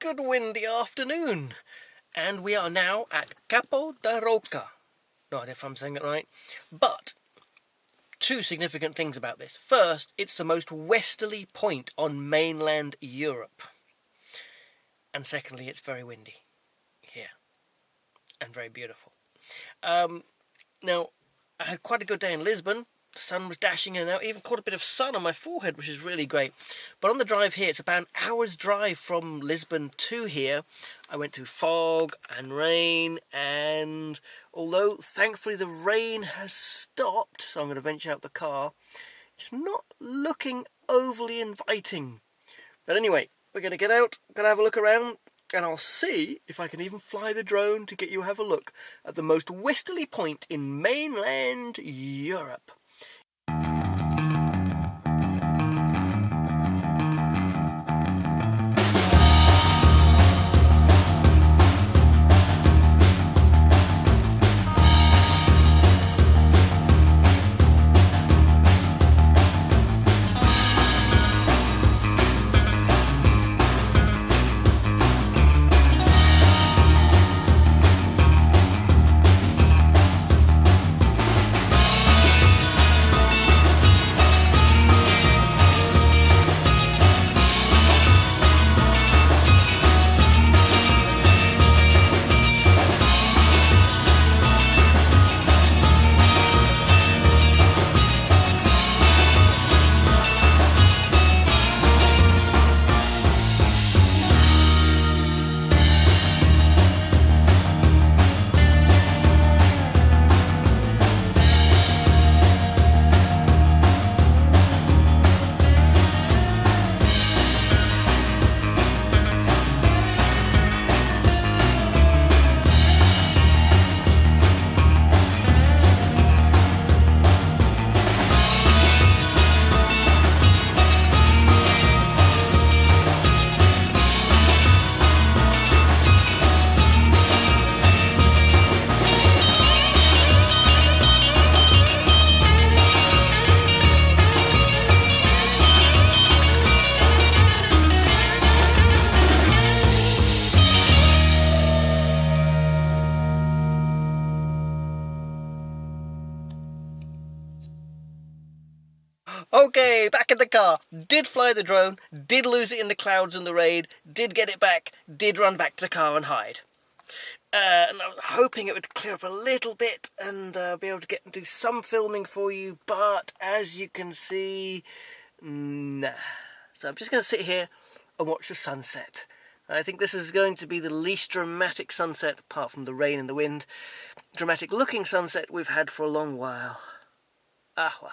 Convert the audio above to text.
good windy afternoon, and we are now at Cabo da Roca. No idea if I'm saying it right, but two significant things about this. First, it's the most westerly point on mainland Europe, and secondly, it's very windy here and very beautiful. Now, I had quite a good day in Lisbon. The sun was dashing in and out, even caught a bit of sun on my forehead, which is really great. But on the drive here, it's about an hour's drive from Lisbon to here. I went through fog and rain, and although thankfully the rain has stopped, so I'm going to venture out the car, it's not looking overly inviting. But anyway, we're going to get out, going to have a look around, and I'll see if I can even fly the drone to get you to have a look at the most westerly point in mainland Europe. Okay, back in the car. Did fly the drone, did lose it in the clouds and the rain, did get it back, did run back to the car and hide. And I was hoping it would clear up a little bit and be able to get and do some filming for you, but as you can see, nah. So I'm just going to sit here and watch the sunset. I think this is going to be the least dramatic sunset, apart from the rain and the wind, dramatic looking sunset we've had for a long while. Ah well.